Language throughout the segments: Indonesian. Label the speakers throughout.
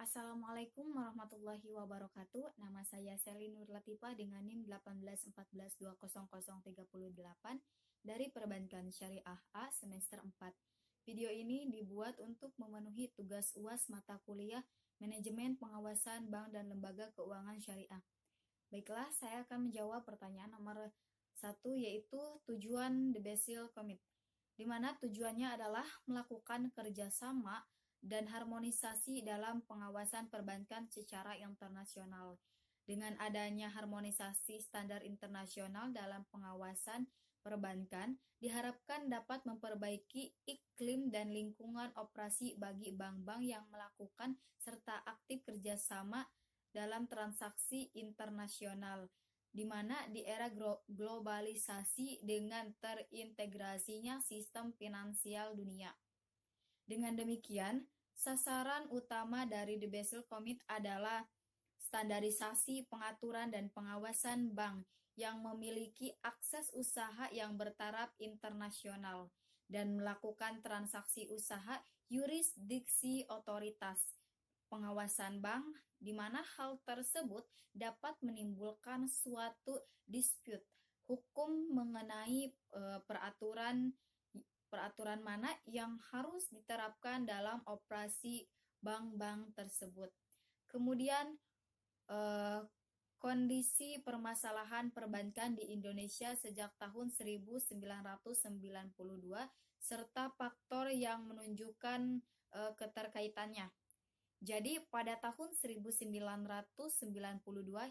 Speaker 1: Assalamualaikum warahmatullahi wabarakatuh. Nama saya Selin Nur Latifah dengan NIM 1814200338 dari Perbankan Syariah A semester 4. Video ini dibuat untuk memenuhi tugas UAS mata kuliah Manajemen Pengawasan Bank dan Lembaga Keuangan Syariah. Baiklah, saya akan menjawab pertanyaan nomor 1 yaitu tujuan The Basel Commit, di mana tujuannya adalah melakukan kerjasama dan harmonisasi dalam pengawasan perbankan secara internasional. Dengan adanya harmonisasi standar internasional dalam pengawasan perbankan, diharapkan dapat memperbaiki iklim dan lingkungan operasi bagi bank-bank yang melakukan serta aktif kerjasama dalam transaksi internasional, di mana di era globalisasi dengan terintegrasinya sistem finansial dunia. Dengan demikian, sasaran utama dari The Basel Commit adalah standarisasi pengaturan dan pengawasan bank yang memiliki akses usaha yang bertaraf internasional dan melakukan transaksi usaha yurisdiksi otoritas pengawasan bank, di mana hal tersebut dapat menimbulkan suatu dispute hukum mengenai peraturan mana yang harus diterapkan dalam operasi bank-bank tersebut. Kemudian kondisi permasalahan perbankan di Indonesia sejak tahun 1992 serta faktor yang menunjukkan keterkaitannya. Jadi pada tahun 1992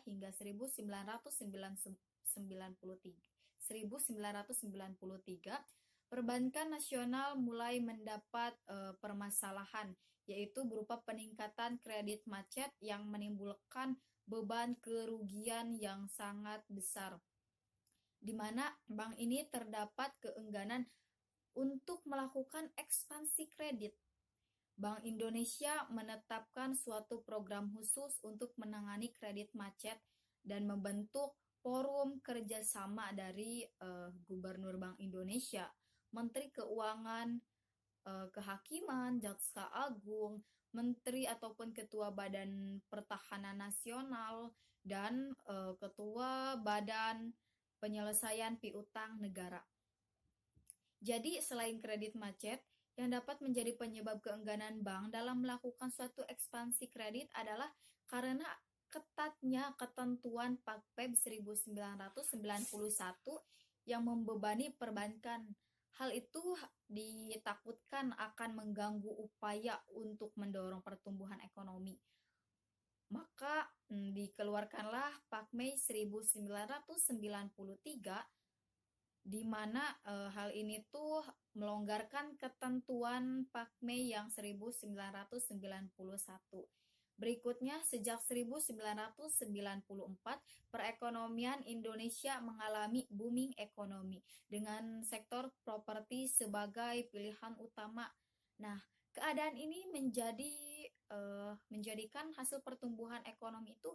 Speaker 1: hingga 1993, perbankan nasional mulai mendapat permasalahan, yaitu berupa peningkatan kredit macet yang menimbulkan beban kerugian yang sangat besar, di mana bank ini terdapat keengganan untuk melakukan ekspansi kredit. Bank Indonesia menetapkan suatu program khusus untuk menangani kredit macet dan membentuk forum kerjasama dari Gubernur Bank Indonesia, Menteri Keuangan, Kehakiman, Jaksa Agung, Menteri ataupun Ketua Badan Pertahanan Nasional, dan Ketua Badan Penyelesaian Piutang Negara. Jadi selain kredit macet, yang dapat menjadi penyebab keengganan bank dalam melakukan suatu ekspansi kredit adalah karena ketatnya ketentuan Pakpeb 1991 yang membebani perbankan. Hal itu ditakutkan akan mengganggu upaya untuk mendorong pertumbuhan ekonomi. Maka dikeluarkanlah Pakmei 1993, di mana hal ini tuh melonggarkan ketentuan Pakmei yang 1991. Berikutnya, sejak 1994, perekonomian Indonesia mengalami booming ekonomi dengan sektor properti sebagai pilihan utama. Nah, keadaan ini menjadikan hasil pertumbuhan ekonomi itu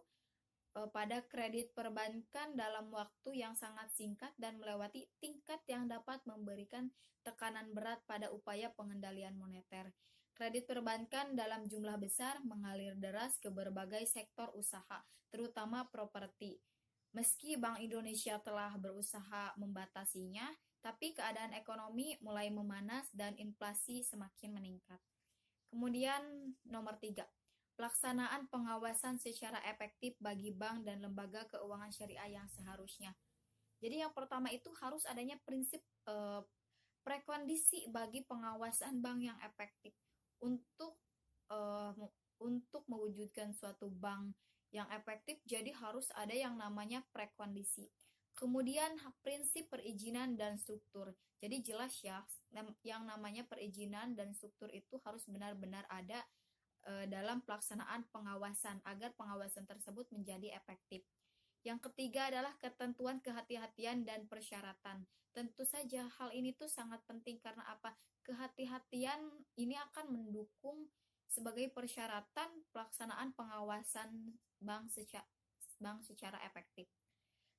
Speaker 1: pada kredit perbankan dalam waktu yang sangat singkat dan melewati tingkat yang dapat memberikan tekanan berat pada upaya pengendalian moneter. Kredit perbankan dalam jumlah besar mengalir deras ke berbagai sektor usaha, terutama properti. Meski Bank Indonesia telah berusaha membatasinya, tapi keadaan ekonomi mulai memanas dan inflasi semakin meningkat. Kemudian nomor 3. Pelaksanaan pengawasan secara efektif bagi bank dan lembaga keuangan syariah yang seharusnya. Jadi yang pertama itu harus adanya prinsip prekondisi bagi pengawasan bank yang efektif. Untuk mewujudkan suatu bank yang efektif, jadi harus ada yang namanya prekondisi. Kemudian prinsip perizinan dan struktur. Jadi jelas ya, yang namanya perizinan dan struktur itu harus benar-benar ada dalam pelaksanaan pengawasan agar pengawasan tersebut menjadi efektif. Yang ketiga adalah ketentuan kehati-hatian dan persyaratan. Tentu saja hal ini tuh sangat penting karena apa? Kehati-hatian ini akan mendukung sebagai persyaratan pelaksanaan pengawasan bank secara efektif.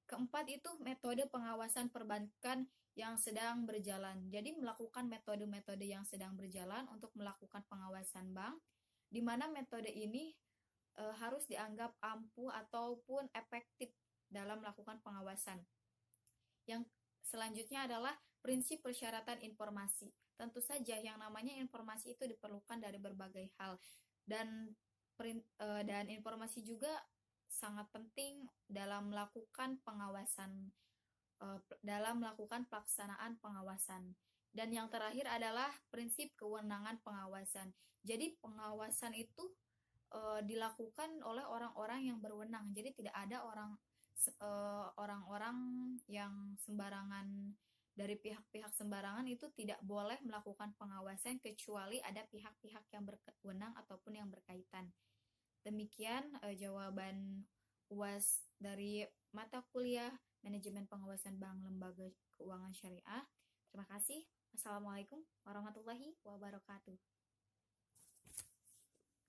Speaker 1: Keempat itu metode pengawasan perbankan yang sedang berjalan. Jadi melakukan metode-metode yang sedang berjalan untuk melakukan pengawasan bank, di mana metode ini harus dianggap ampuh ataupun efektif dalam melakukan pengawasan. Yang selanjutnya adalah prinsip persyaratan informasi. Tentu saja yang namanya informasi itu diperlukan dari berbagai hal dan informasi juga sangat penting dalam melakukan pengawasan, dalam melakukan pelaksanaan pengawasan. Dan yang terakhir adalah prinsip kewenangan pengawasan. Jadi pengawasan itu dilakukan oleh orang-orang yang berwenang. Jadi tidak ada orang-orang yang sembarangan, dari pihak-pihak sembarangan itu tidak boleh melakukan pengawasan kecuali ada pihak-pihak yang berwenang ataupun yang berkaitan. Demikian jawaban UAS dari mata kuliah Manajemen Pengawasan Bank Lembaga Keuangan Syariah. Terima kasih. Assalamualaikum warahmatullahi wabarakatuh.